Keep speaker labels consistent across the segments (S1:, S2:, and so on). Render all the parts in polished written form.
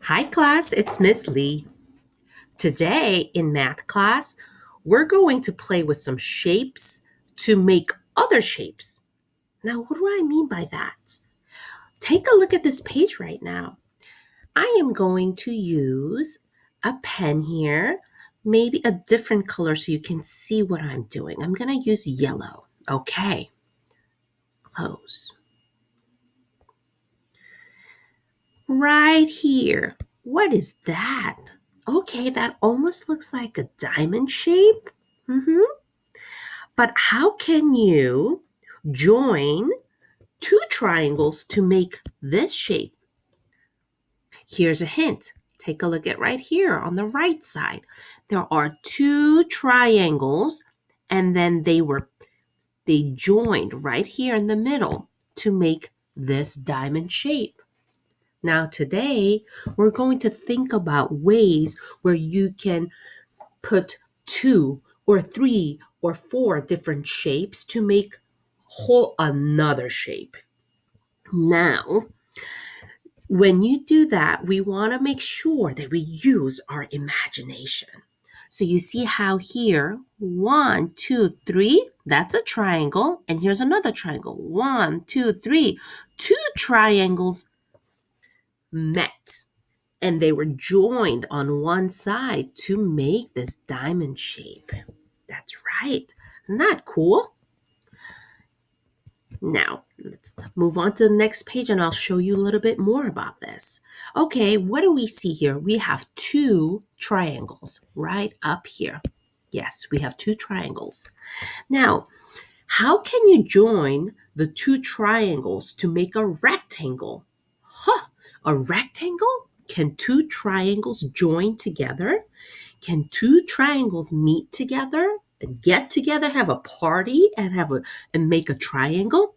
S1: Hi class, it's Miss Lee. Today in math class, we're going to play with some shapes to make other shapes. Now, what do I mean by that? Take a look at this page right now. I am going to use a pen here, maybe a different color so you can see what I'm doing. I'm going to use yellow. Okay, close. Right here. What is that? Okay, that almost looks like a diamond shape. But how can you join two triangles to make this shape? Here's a hint. Take a look at right here on the right side. There are two triangles and then they joined right here in the middle to make this diamond shape. Now today, we're going to think about ways where you can put two or three or four different shapes to make whole another shape. Now, when you do that, we want to make sure that we use our imagination. So you see how here, 1, 2, 3, that's a triangle. And here's another triangle. 1, 2, 3. Two triangles met and they were joined on one side to make this diamond shape. That's right. Isn't that cool? Now, let's move on to the next page and I'll show you a little bit more about this. Okay, what do we see here? We have two triangles right up here. Yes, we have two triangles. Now, how can you join the two triangles to make a rectangle? A rectangle? Can two triangles join together? Can two triangles meet together and get together, have a party, and make a triangle?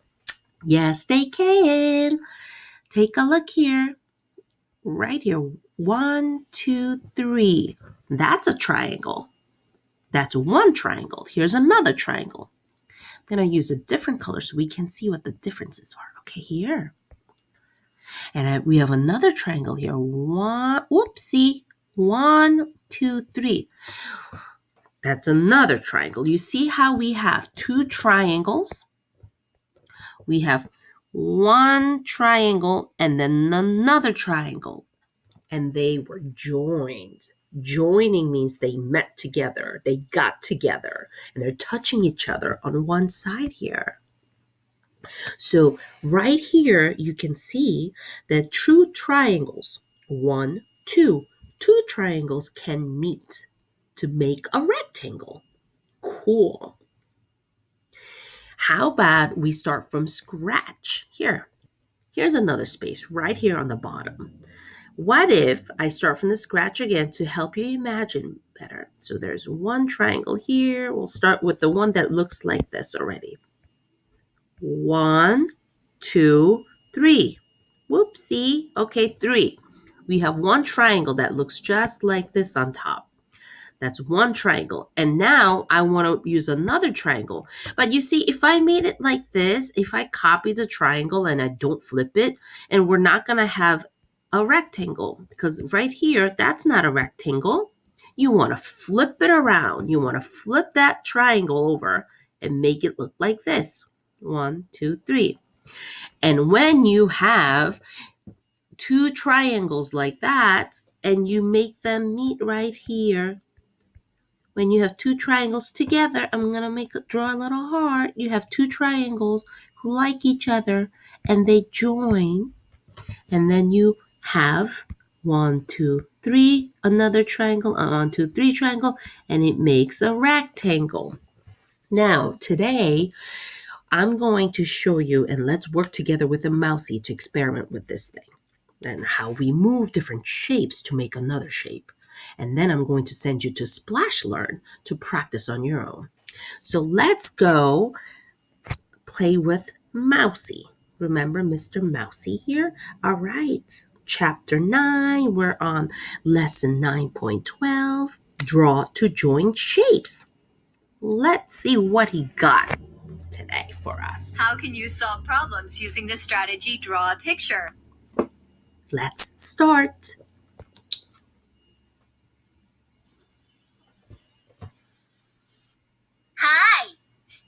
S1: Yes, they can. Take a look here. Right here. 1, 2, 3. That's a triangle. That's one triangle. Here's another triangle. I'm going to use a different color so we can see what the differences are. Okay, here. And we have another triangle here. Whoopsie. 1, 2, 3. That's another triangle. You see how we have two triangles? We have one triangle and then another triangle. And they were joined. Joining means they met together. They got together. And they're touching each other on one side here. So right here, you can see that true triangles, 1, 2, two triangles can meet to make a rectangle. Cool. How about we start from scratch? Here's another space right here on the bottom. What if I start from the scratch again to help you imagine better? So there's one triangle here. We'll start with the one that looks like this already. 1, 2, 3. Whoopsie. Okay, 3. We have one triangle that looks just like this on top. That's one triangle. And now I want to use another triangle. But you see, if I made it like this, if I copy the triangle and I don't flip it, and we're not going to have a rectangle, because right here, that's not a rectangle. You want to flip it around. You want to flip that triangle over and make it look like this. 1, 2, 3. And when you have two triangles like that, and you make them meet right here, when you have two triangles together, I'm going to draw a little heart. You have two triangles who like each other and they join. And then you have 1, 2, 3, another triangle, 1, 2, 3 triangle, and it makes a rectangle. Now, today, I'm going to show you, and let's work together with a Mousie to experiment with this thing and how we move different shapes to make another shape. And then I'm going to send you to Splash Learn to practice on your own. So let's go play with Mousie. Remember Mr. Mousie here? All right. Chapter 9, we're on lesson 9.12, draw to join shapes. Let's see what he got today for us.
S2: How can you solve problems using the strategy draw a picture?
S1: Let's start.
S2: Hi!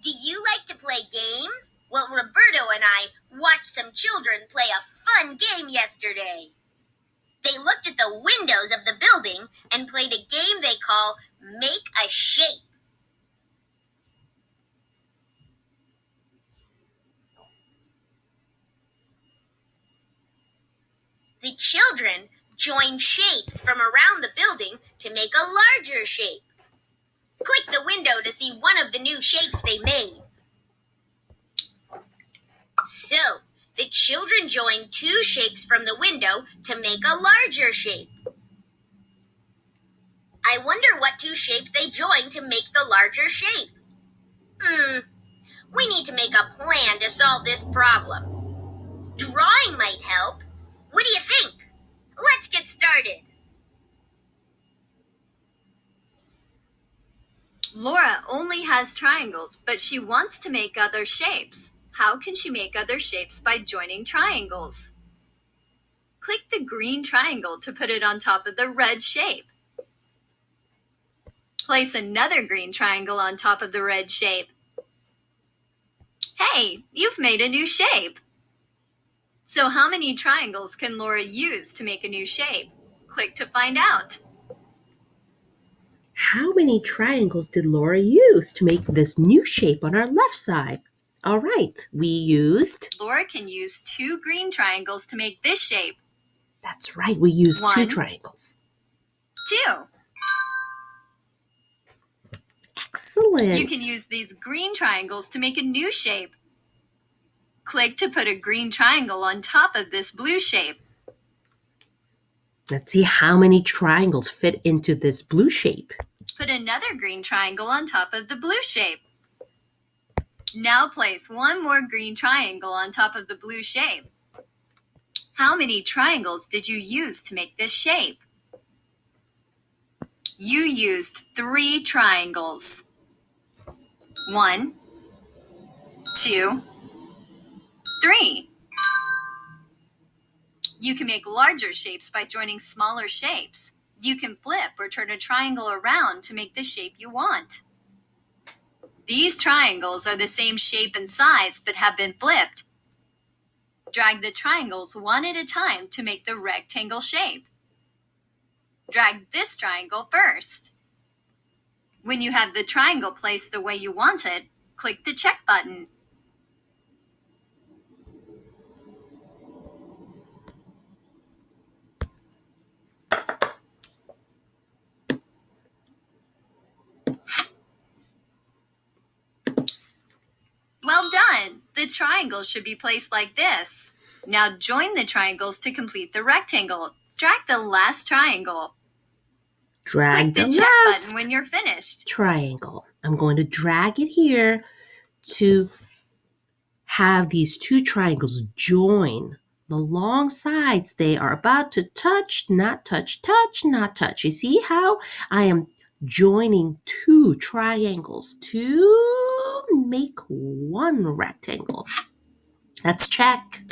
S2: Do you like to play games? Well, Roberto and I watched some children play a fun game yesterday. They looked at the windows of the building and played a game they call Make a Shape. The children joined shapes from around the building to make a larger shape. Click the window to see one of the new shapes they made. So, the children joined two shapes from the window to make a larger shape. I wonder what two shapes they joined to make the larger shape. We need to make a plan to solve this problem. Drawing might help. What do you think? Let's get started.
S3: Laura only has triangles, but she wants to make other shapes. How can she make other shapes by joining triangles? Click the green triangle to put it on top of the red shape. Place another green triangle on top of the red shape. Hey, you've made a new shape! So how many triangles can Laura use to make a new shape? Click to find out.
S1: How many triangles did Laura use to make this new shape on our left side? All right, we used...
S3: Laura can use 2 green triangles to make this shape.
S1: That's right, we used 2
S3: 1,
S1: triangles.
S3: 2.
S1: Excellent.
S3: You can use these green triangles to make a new shape. Click to put a green triangle on top of this blue shape.
S1: Let's see how many triangles fit into this blue shape.
S3: Put another green triangle on top of the blue shape. Now place one more green triangle on top of the blue shape. How many triangles did you use to make this shape? You used 3 triangles. 1, 2, 3. You can make larger shapes by joining smaller shapes. You can flip or turn a triangle around to make the shape you want. These triangles are the same shape and size but have been flipped. Drag the triangles one at a time to make the rectangle shape. Drag this triangle first. When you have the triangle placed the way you want it, click the check button. Well done! The triangles should be placed like this. Now join the triangles to complete the rectangle. Drag the last triangle.
S1: Drag
S3: Click the
S1: the
S3: check
S1: last
S3: button when you're finished.
S1: triangle. I'm going to drag it here to have these 2 triangles join. The long sides, they are about to touch, not touch, touch, not touch. You see how I am joining 2 triangles to make one rectangle. Let's check.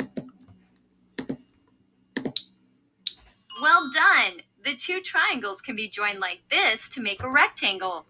S3: Well done! The 2 triangles can be joined like this to make a rectangle.